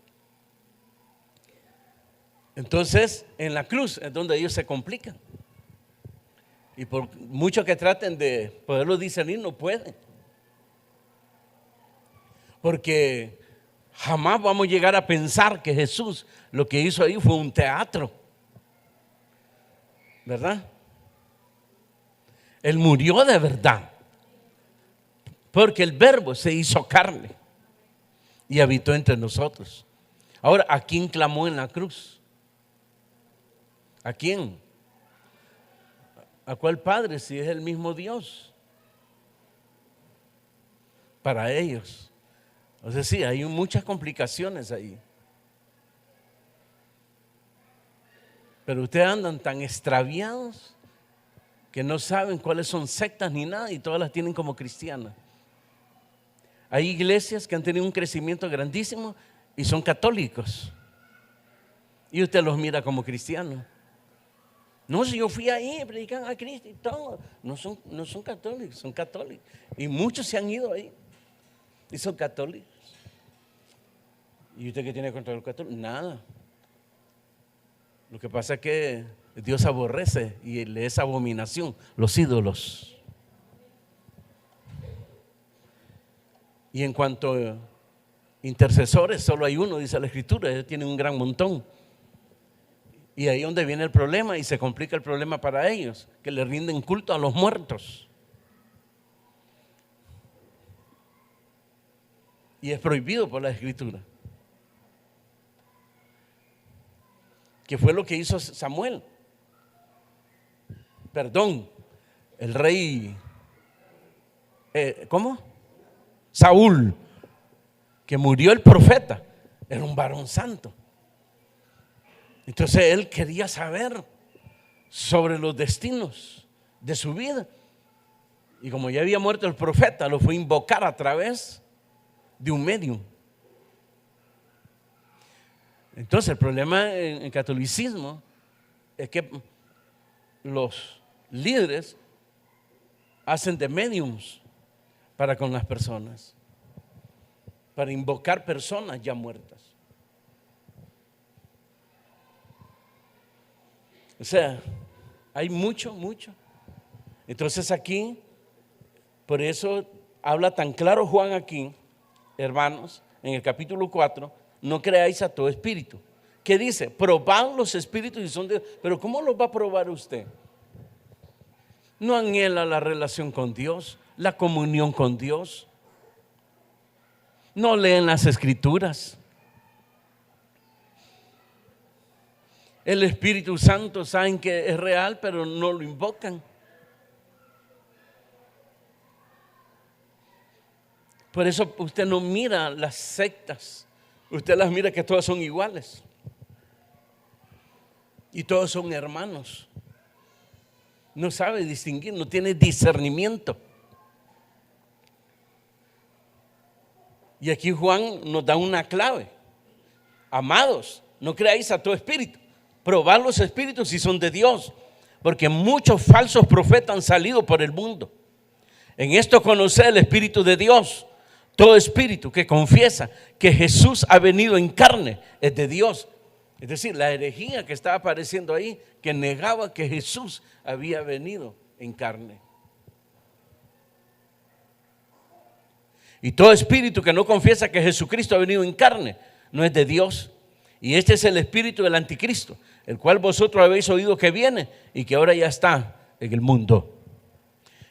Entonces, en la cruz es donde ellos se complican. Y por mucho que traten de poderlo discernir, no pueden. Porque jamás vamos a llegar a pensar que Jesús lo que hizo ahí fue un teatro, ¿verdad? Él murió de verdad, porque el Verbo se hizo carne y habitó entre nosotros. Ahora, ¿a quién clamó en la cruz? ¿A quién? ¿A cuál Padre? Si es el mismo Dios. Para ellos O sea, sí, hay muchas complicaciones ahí. Pero ustedes andan tan extraviados que no saben cuáles son sectas ni nada y todas las tienen como cristianas. Hay iglesias que han tenido un crecimiento grandísimo y son católicos. Y usted los mira como cristianos. No, si yo fui ahí, predican a Cristo y todo. No son católicos, son católicos. Y muchos se han ido ahí y son católicos. ¿Y usted qué tiene contra los católicos? Nada. Lo que pasa es que Dios aborrece y le es abominación los ídolos. Y en cuanto a intercesores, solo hay uno, dice la Escritura. Ellos tienen un gran montón. Y ahí es donde viene el problema y se complica el problema para ellos, que le rinden culto a los muertos. Y es prohibido por la Escritura. Que fue lo que hizo Samuel. Perdón, el rey, ¿cómo? Saúl, que murió el profeta, era un varón santo. Entonces él quería saber sobre los destinos de su vida. Y como ya había muerto el profeta, lo fue a invocar a través de un medium. Entonces el problema en el catolicismo es que los líderes hacen de mediums para con las personas, para invocar personas ya muertas. O sea, hay mucho. Entonces aquí, por eso habla tan claro Juan aquí, hermanos, en el capítulo 4, no creáis a todo espíritu. ¿Qué dice? Probad los espíritus y son de Dios. Pero ¿cómo los va a probar usted? No anhela la relación con Dios, la comunión con Dios. No leen las Escrituras. El Espíritu Santo saben que es real, pero no lo invocan. Por eso usted no mira las sectas. Usted las mira que todas son iguales. Y todos son hermanos. No sabe distinguir, no tiene discernimiento. Y aquí Juan nos da una clave. Amados, no creáis a todo espíritu. Probad los espíritus si son de Dios, porque muchos falsos profetas han salido por el mundo. En esto conoced el Espíritu de Dios. Todo espíritu que confiesa que Jesús ha venido en carne es de Dios. Es decir, la herejía que estaba apareciendo ahí, que negaba que Jesús había venido en carne. Y todo espíritu que no confiesa que Jesucristo ha venido en carne no es de Dios. Y este es el espíritu del anticristo, el cual vosotros habéis oído que viene y que ahora ya está en el mundo.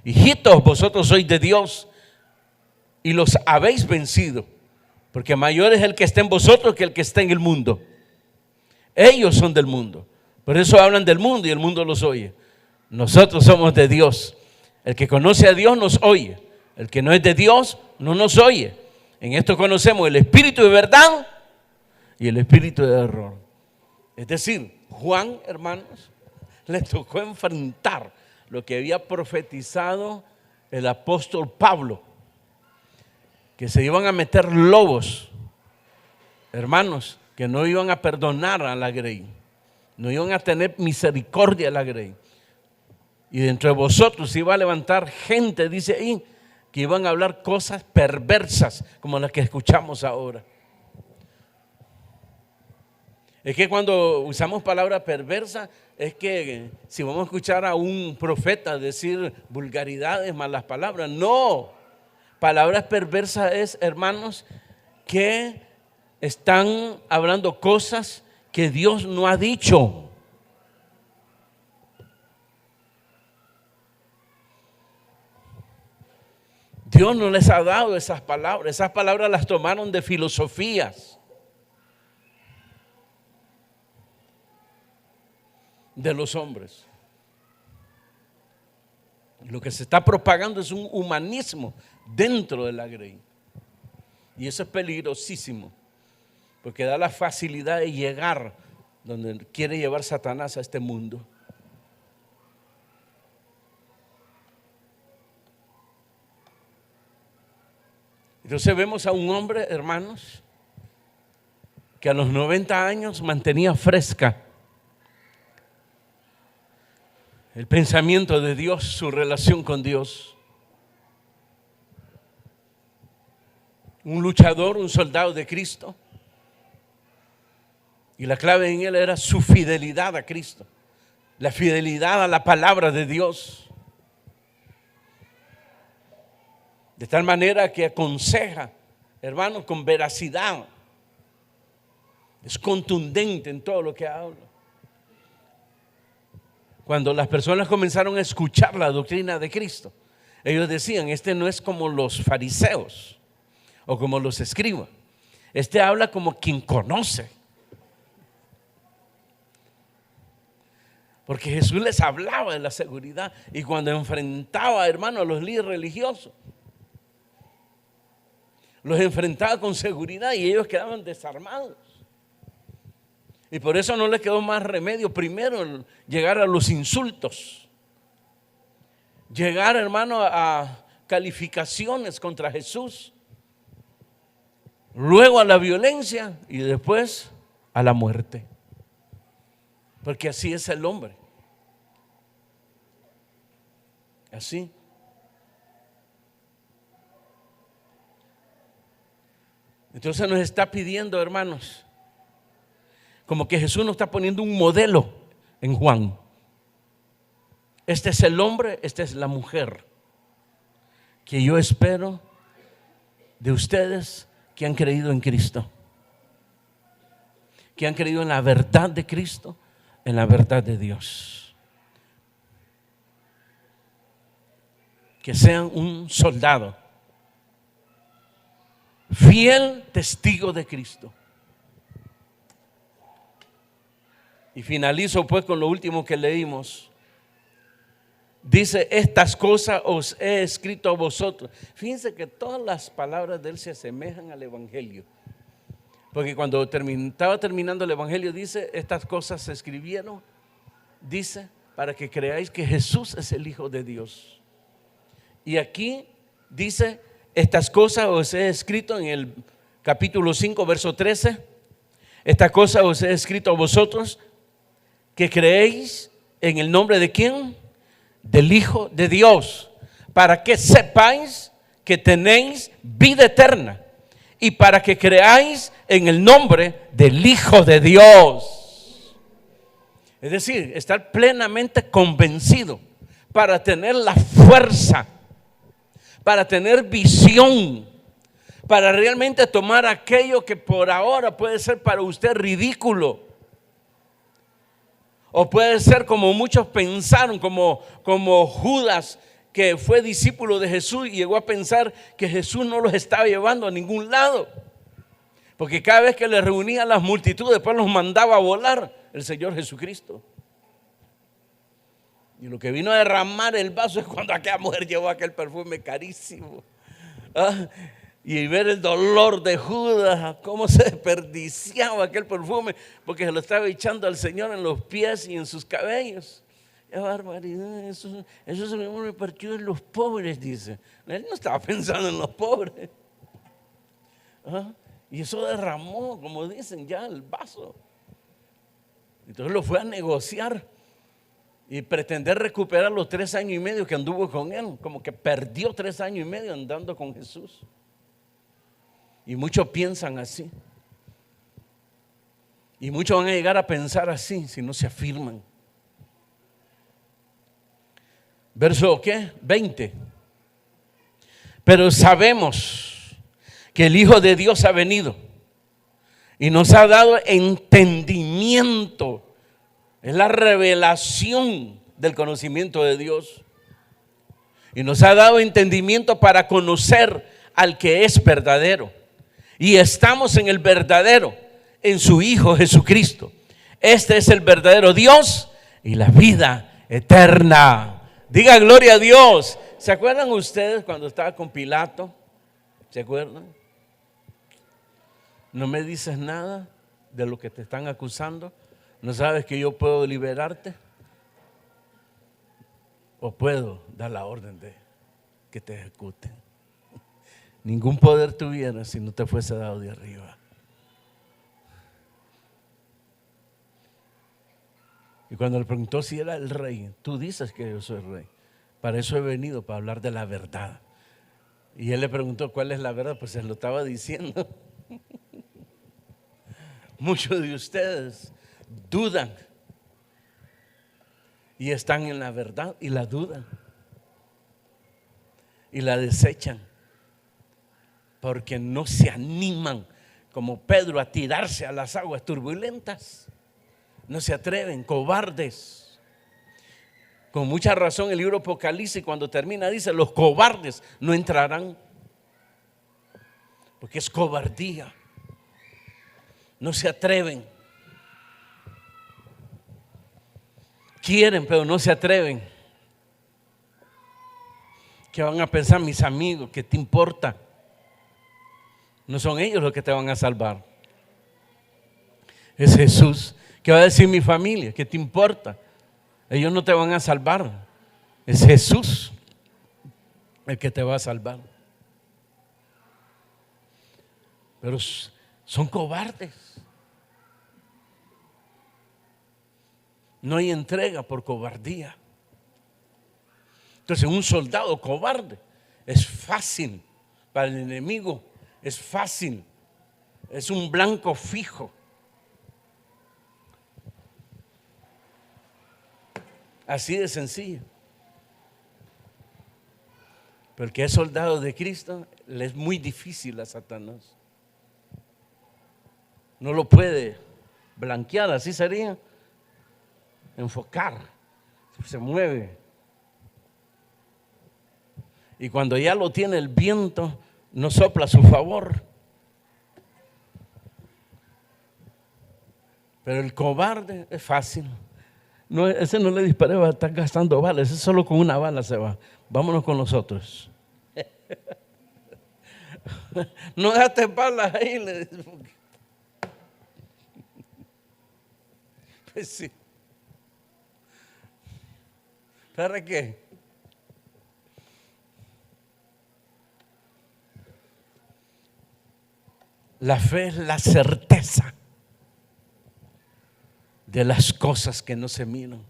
Hijitos, vosotros sois de Dios y los habéis vencido, porque mayor es el que está en vosotros que el que está en el mundo. Ellos son del mundo, por eso hablan del mundo y el mundo los oye. Nosotros somos de Dios. El que conoce a Dios nos oye. El que no es de Dios no nos oye. En esto conocemos el espíritu de verdad y el espíritu de error. Es decir, Juan, hermanos, le tocó enfrentar lo que había profetizado el apóstol Pablo, que se iban a meter lobos, hermanos, que no iban a perdonar a la grey, no iban a tener misericordia a la grey. Y dentro de vosotros se iba a levantar gente, dice ahí, que iban a hablar cosas perversas como las que escuchamos ahora. Es que cuando usamos palabra perversa, es que si vamos a escuchar a un profeta decir vulgaridades, malas palabras, no. Palabras perversas es, hermanos, que están hablando cosas que Dios no ha dicho. Dios no les ha dado esas palabras las tomaron de filosofías de los hombres. Lo que se está propagando es un humanismo dentro de la grey. Y eso es peligrosísimo, porque da la facilidad de llegar donde quiere llevar Satanás a este mundo. Entonces vemos a un hombre, hermanos, que a los 90 años mantenía fresca el pensamiento de Dios, su relación con Dios. Un luchador, un soldado de Cristo. Y la clave en él era su fidelidad a Cristo, la fidelidad a la palabra de Dios. De tal manera que aconseja, hermanos, con veracidad. Es contundente en todo lo que habla. Cuando las personas comenzaron a escuchar la doctrina de Cristo, ellos decían, este no es como los fariseos o como los escribas. Este habla como quien conoce. Porque Jesús les hablaba de la seguridad y cuando enfrentaba, hermanos, a los líderes religiosos, los enfrentaba con seguridad y ellos quedaban desarmados. Y por eso no les quedó más remedio primero llegar a los insultos, llegar, hermano, a calificaciones contra Jesús, luego a la violencia y después a la muerte. Porque así es el hombre. Así. Entonces nos está pidiendo, hermanos, como que Jesús nos está poniendo un modelo en Juan. Este es el hombre, esta es la mujer que yo espero de ustedes que han creído en Cristo, que han creído en la verdad de Cristo, en la verdad de Dios. Que sean un soldado, fiel testigo de Cristo. Y finalizo pues con lo último que leímos. Dice, estas cosas os he escrito a vosotros. Fíjense que todas las palabras de él se asemejan al Evangelio. Porque cuando estaba terminando el Evangelio dice, estas cosas se escribieron, dice, para que creáis que Jesús es el Hijo de Dios. Y aquí dice, estas cosas os he escrito en el capítulo 5, verso 13. Estas cosas os he escrito a vosotros que creéis en el nombre de ¿quién? Del Hijo de Dios, para que sepáis que tenéis vida eterna y para que creáis en el nombre del Hijo de Dios. Es decir, estar plenamente convencido para tener la fuerza, para tener visión, para realmente tomar aquello que por ahora puede ser para usted ridículo. O puede ser como muchos pensaron, como Judas, que fue discípulo de Jesús y llegó a pensar que Jesús no los estaba llevando a ningún lado. Porque cada vez que le reunía a las multitudes, después los mandaba a volar el Señor Jesucristo. Y lo que vino a derramar el vaso es cuando aquella mujer llevó aquel perfume carísimo. Y ver el dolor de Judas, cómo se desperdiciaba aquel perfume, porque se lo estaba echando al Señor en los pies y en sus cabellos. ¡Qué barbaridad! Eso se me repartió en los pobres, dice. Él no estaba pensando en los pobres. Y eso derramó, como dicen ya, el vaso. Entonces lo fue a negociar y pretender recuperar los 3 años y medio que anduvo con él. Como que perdió 3 años y medio andando con Jesús. Y muchos piensan así. Y muchos van a llegar a pensar así si no se afirman. Verso ¿qué? 20. Pero sabemos que el Hijo de Dios ha venido y nos ha dado entendimiento. Es la revelación del conocimiento de Dios. Y nos ha dado entendimiento para conocer al que es verdadero. Y estamos en el verdadero, en su Hijo Jesucristo. Este es el verdadero Dios y la vida eterna. Diga gloria a Dios. ¿Se acuerdan ustedes cuando estaba con Pilato? ¿Se acuerdan? ¿No me dices nada de lo que te están acusando? ¿No sabes que yo puedo liberarte? ¿O puedo dar la orden de que te ejecuten? Ningún poder tuviera si no te fuese dado de arriba. Y cuando le preguntó si era el rey, tú dices que yo soy rey. Para eso he venido, para hablar de la verdad. Y él le preguntó cuál es la verdad, pues se lo estaba diciendo. Muchos de ustedes dudan y están en la verdad y la dudan y la desechan porque no se animan como Pedro a tirarse a las aguas turbulentas. No se atreven, cobardes. Con mucha razón el libro Apocalipsis cuando termina dice: los cobardes no entrarán, porque es cobardía. No se atreven. Quieren, pero no se atreven. ¿Qué van a pensar mis amigos? ¿Qué te importa? No son ellos los que te van a salvar. Es Jesús. ¿Qué va a decir mi familia? ¿Qué te importa? Ellos no te van a salvar. Es Jesús el que te va a salvar. Pero son cobardes. No hay entrega por cobardía. Entonces un soldado cobarde es fácil para el enemigo, es fácil, es un blanco fijo. Así de sencillo. Pero el que es soldado de Cristo le es muy difícil a Satanás. No lo puede blanquear, así sería. Enfocar, se mueve. Y cuando ya lo tiene el viento, no sopla a su favor. Pero el cobarde es fácil. No, ese no le disparé, va a estar gastando balas. Ese solo con una bala se va. Vámonos con los otros. No dejaste balas ahí. Pues sí. ¿Para qué? La fe es la certeza de las cosas que no se miran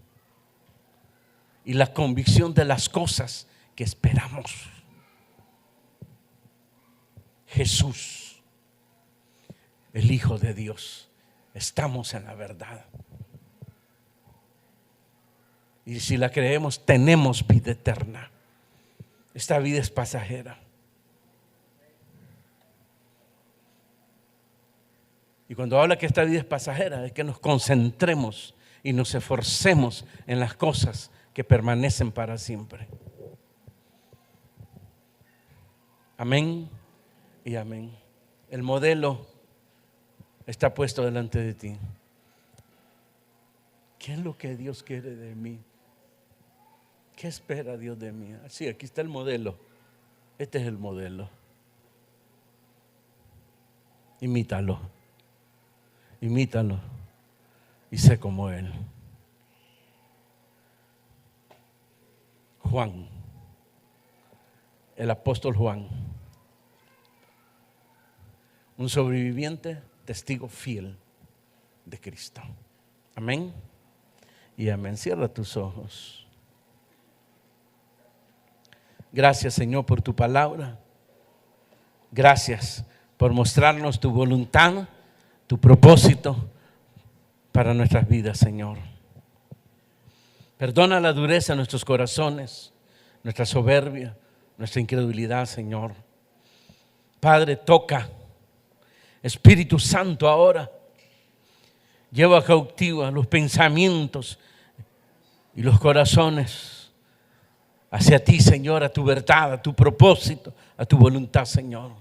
y la convicción de las cosas que esperamos. Jesús, el Hijo de Dios, estamos en la verdad. Y si la creemos, tenemos vida eterna. Esta vida es pasajera. Y cuando habla que esta vida es pasajera, es que nos concentremos y nos esforcemos en las cosas que permanecen para siempre. Amén y amén. El modelo está puesto delante de ti. ¿Qué es lo que Dios quiere de mí? ¿Qué espera Dios de mí? Sí, aquí está el modelo. Este es el modelo. Imítalo. Imítalo y sé como Él. Juan, el apóstol Juan, un sobreviviente, testigo fiel de Cristo. Amén y amén. Cierra tus ojos. Gracias, Señor, por tu palabra. Gracias por mostrarnos tu voluntad, tu propósito para nuestras vidas, Señor. Perdona la dureza de nuestros corazones, nuestra soberbia, nuestra incredulidad, Señor. Padre, toca. Espíritu Santo, ahora lleva cautiva los pensamientos y los corazones hacia ti, Señor, a tu verdad, a tu propósito, a tu voluntad, Señor.